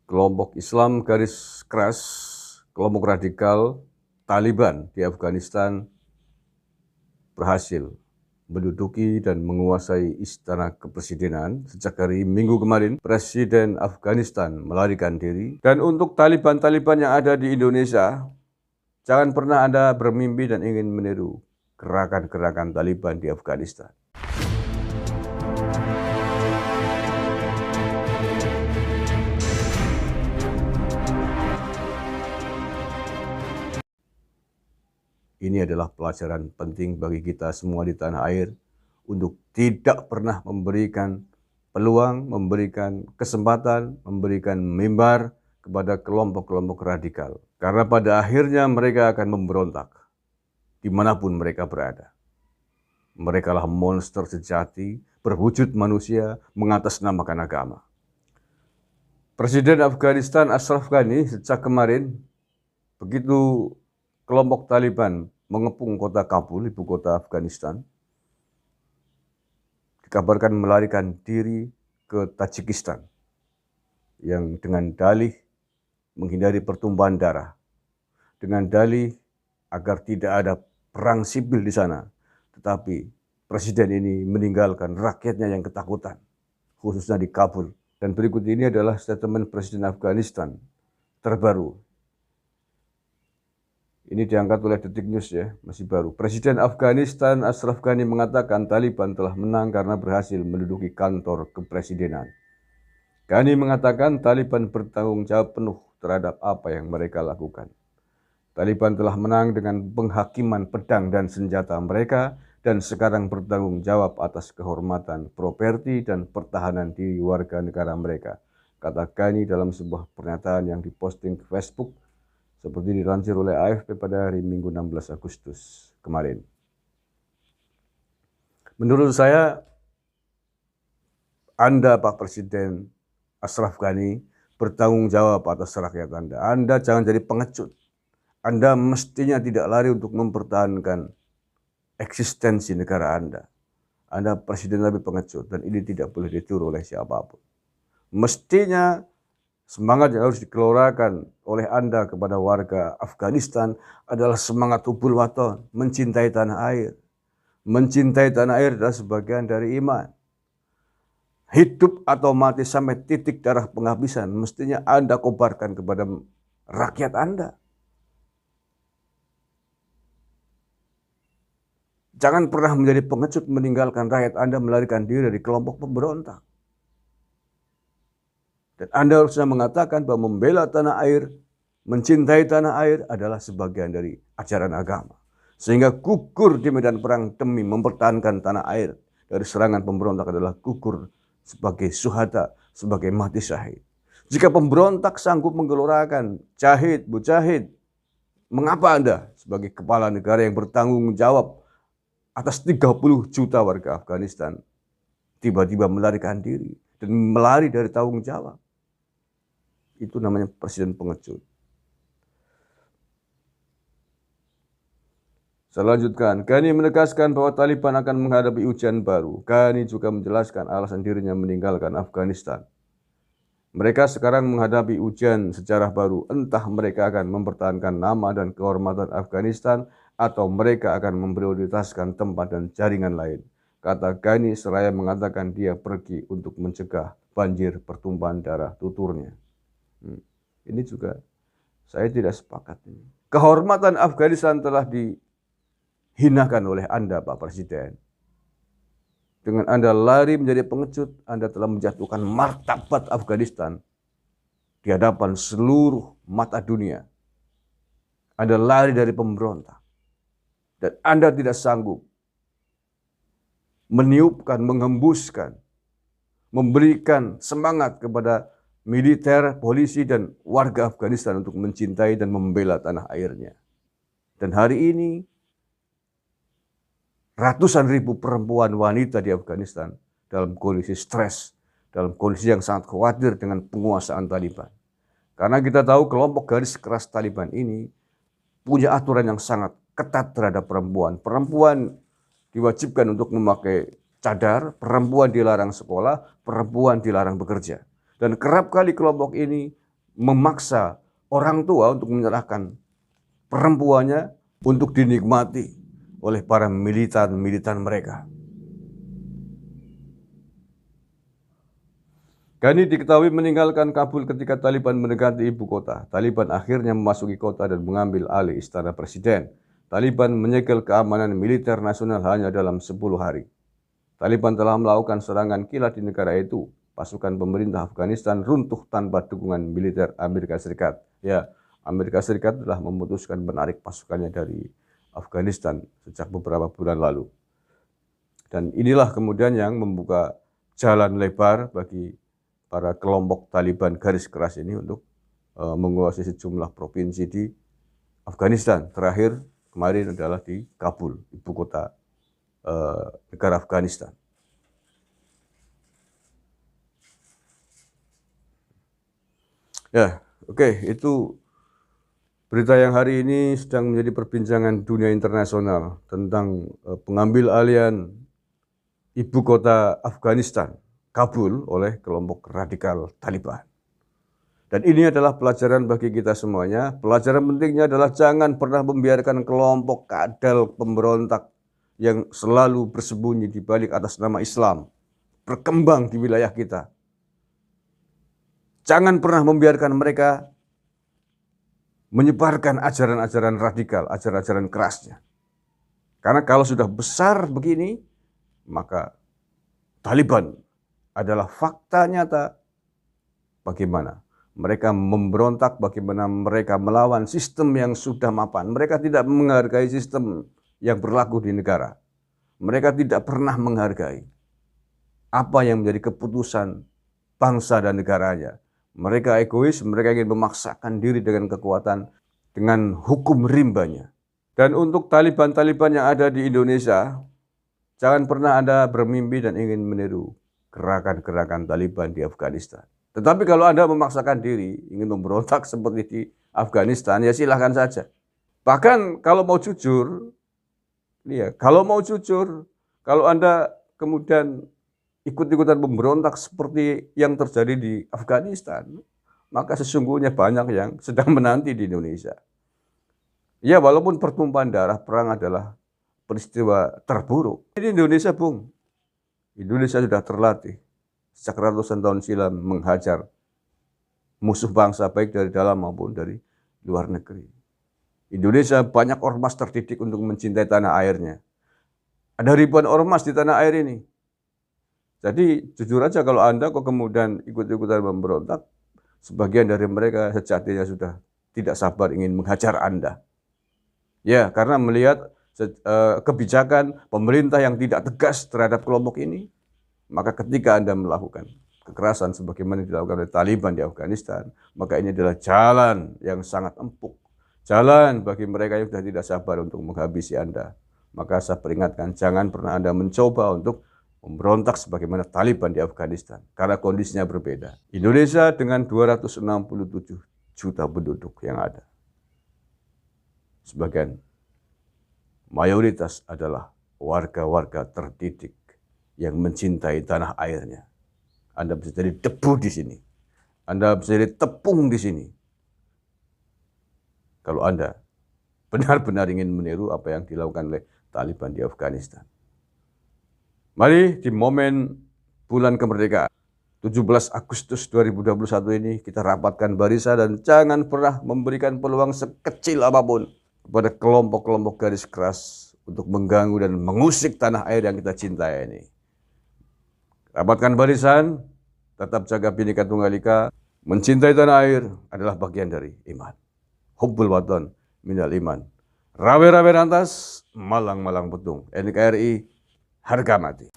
kelompok Islam garis keras, kelompok radikal Taliban di Afghanistan berhasil menduduki dan menguasai istana kepresidenan. Sejak hari Minggu kemarin, Presiden Afghanistan melarikan diri. Dan untuk Taliban-Taliban yang ada di Indonesia, jangan pernah Anda bermimpi dan ingin meniru gerakan-gerakan Taliban di Afghanistan. Ini adalah pelajaran penting bagi kita semua di tanah air untuk tidak pernah memberikan peluang, memberikan kesempatan, memberikan mimbar kepada kelompok-kelompok radikal. Karena pada akhirnya mereka akan memberontak dimanapun mereka berada. Mereka lah monster sejati, berwujud manusia, mengatasnamakan agama. Presiden Afghanistan Ashraf Ghani sejak kemarin, begitu kelompok Taliban mengepung kota Kabul, ibu kota Afghanistan, dikabarkan melarikan diri ke Tajikistan yang dengan dalih menghindari pertumpahan darah, dengan dalih agar tidak ada perang sipil di sana. Tetapi presiden ini meninggalkan rakyatnya yang ketakutan, khususnya di Kabul. Dan berikut ini adalah statement Presiden Afghanistan terbaru. Ini diangkat oleh Detik News ya, masih baru. Presiden Afghanistan Ashraf Ghani mengatakan Taliban telah menang karena berhasil menduduki kantor kepresidenan. Ghani mengatakan Taliban bertanggung jawab penuh terhadap apa yang mereka lakukan. Taliban telah menang dengan penghakiman pedang dan senjata mereka dan sekarang bertanggung jawab atas kehormatan, properti, dan pertahanan diri warga negara mereka, kata Ghani dalam sebuah pernyataan yang diposting ke Facebook seperti dilansir oleh AFP pada hari Minggu 16 Agustus kemarin. Menurut saya, Anda Pak Presiden Ashraf Ghani bertanggung jawab atas rakyat Anda. Anda jangan jadi pengecut. Anda mestinya tidak lari untuk mempertahankan eksistensi negara Anda. Anda presiden tapi pengecut dan ini tidak boleh ditiru oleh siapapun. Mestinya semangat yang harus dikeluarkan oleh Anda kepada warga Afghanistan adalah semangat hubul waton, mencintai tanah air. Mencintai tanah air adalah sebagian dari iman. Hidup atau mati sampai titik darah penghabisan, mestinya Anda kobarkan kepada rakyat Anda. Jangan pernah menjadi pengecut meninggalkan rakyat Anda melarikan diri dari kelompok pemberontak. Dan Anda harusnya mengatakan bahwa membela tanah air, mencintai tanah air adalah sebagian dari ajaran agama. Sehingga gugur di medan perang demi mempertahankan tanah air dari serangan pemberontak adalah gugur sebagai syuhada, sebagai mati syahid. Jika pemberontak sanggup menggelorakan jahid, mujahid, mengapa Anda sebagai kepala negara yang bertanggung jawab atas 30 juta warga Afghanistan tiba-tiba melarikan diri dan melari dari tanggung jawab? Itu namanya presiden pengecut. Saya lanjutkan. Ghani menegaskan bahwa Taliban akan menghadapi ujian baru. Ghani juga menjelaskan alasan dirinya meninggalkan Afghanistan. Mereka sekarang menghadapi ujian sejarah baru. Entah mereka akan mempertahankan nama dan kehormatan Afghanistan atau mereka akan memprioritaskan tempat dan jaringan lain, kata Ghani seraya mengatakan dia pergi untuk mencegah banjir pertumpahan darah tuturnya. Ini juga saya tidak sepakat. Kehormatan Afghanistan telah dihinakan oleh Anda Pak Presiden. Dengan Anda lari menjadi pengecut, Anda telah menjatuhkan martabat Afghanistan di hadapan seluruh mata dunia. Anda lari dari pemberontak. Dan Anda tidak sanggup meniupkan, menghembuskan, memberikan semangat kepada militer, polisi, dan warga Afghanistan untuk mencintai dan membela tanah airnya. Dan hari ini, ratusan ribu perempuan wanita di Afghanistan dalam kondisi stres, dalam kondisi yang sangat khawatir dengan penguasaan Taliban. Karena kita tahu kelompok garis keras Taliban ini punya aturan yang sangat ketat terhadap perempuan. Perempuan diwajibkan untuk memakai cadar, perempuan dilarang sekolah, perempuan dilarang bekerja. Dan kerap kali kelompok ini memaksa orang tua untuk menyerahkan perempuannya untuk dinikmati oleh para militan mereka. Ghani diketahui meninggalkan Kabul ketika Taliban mendekati ibu kota. Taliban akhirnya memasuki kota dan mengambil alih istana presiden. Taliban menyegel keamanan militer nasional hanya dalam 10 hari. Taliban telah melakukan serangan kilat di negara itu. Pasukan pemerintah Afghanistan runtuh tanpa dukungan militer Amerika Serikat. Ya, Amerika Serikat telah memutuskan menarik pasukannya dari Afghanistan sejak beberapa bulan lalu. Dan inilah kemudian yang membuka jalan lebar bagi para kelompok Taliban garis keras ini untuk menguasai sejumlah provinsi di Afghanistan. Terakhir kemarin adalah di Kabul, ibu kota negara Afghanistan. Ya, oke, itu berita yang hari ini sedang menjadi perbincangan dunia internasional tentang pengambil alihan ibu kota Afghanistan, Kabul, oleh kelompok radikal Taliban. Dan ini adalah pelajaran bagi kita semuanya. Pelajaran pentingnya adalah jangan pernah membiarkan kelompok kadal pemberontak yang selalu bersembunyi di balik atas nama Islam berkembang di wilayah kita. Jangan pernah membiarkan mereka menyebarkan ajaran-ajaran radikal, ajaran-ajaran kerasnya. Karena kalau sudah besar begini, maka Taliban adalah fakta nyata bagaimana mereka memberontak, bagaimana mereka melawan sistem yang sudah mapan. Mereka tidak menghargai sistem yang berlaku di negara. Mereka tidak pernah menghargai apa yang menjadi keputusan bangsa dan negaranya. Mereka egois, mereka ingin memaksakan diri dengan kekuatan, dengan hukum rimbanya. Dan untuk Taliban-Taliban yang ada di Indonesia, jangan pernah Anda bermimpi dan ingin meniru gerakan-gerakan Taliban di Afghanistan. Tetapi kalau Anda memaksakan diri, ingin memberontak seperti di Afghanistan, ya silahkan saja. Bahkan kalau mau jujur, kalau Anda kemudian ikut-ikutan memberontak seperti yang terjadi di Afghanistan, maka sesungguhnya banyak yang sedang menanti di Indonesia. Ya, walaupun pertumpahan darah, perang adalah peristiwa terburuk. Di Indonesia, Bung, Indonesia sudah terlatih sejak ratusan tahun silam menghajar musuh bangsa baik dari dalam maupun dari luar negeri. Indonesia banyak ormas terdidik untuk mencintai tanah airnya. Ada ribuan ormas di tanah air ini. Jadi jujur aja kalau Anda kok kemudian ikut-ikutan memberontak, sebagian dari mereka sejatinya sudah tidak sabar ingin menghajar Anda. Ya, karena melihat kebijakan pemerintah yang tidak tegas terhadap kelompok ini, maka ketika Anda melakukan kekerasan sebagaimana dilakukan oleh Taliban di Afghanistan, maka ini adalah jalan yang sangat empuk. Jalan bagi mereka yang sudah tidak sabar untuk menghabisi Anda. Maka saya peringatkan, jangan pernah Anda mencoba untuk memberontak sebagaimana Taliban di Afghanistan. Karena kondisinya berbeda. Indonesia dengan 267 juta penduduk yang ada. Sebagian mayoritas adalah warga-warga terdidik yang mencintai tanah airnya. Anda bisa jadi debu di sini. Anda bisa jadi tepung di sini. Kalau Anda benar-benar ingin meniru apa yang dilakukan oleh Taliban di Afghanistan. Mari di momen bulan kemerdekaan 17 Agustus 2021 ini kita rapatkan barisan dan jangan pernah memberikan peluang sekecil apapun kepada kelompok-kelompok garis keras untuk mengganggu dan mengusik tanah air yang kita cintai ini. Rapatkan barisan, tetap jaga Bhinneka Tunggal Ika, mencintai tanah air adalah bagian dari iman. Hubbul watan minal iman. Rawe-rawe rantas, malang-malang petung. NKRI harga mati.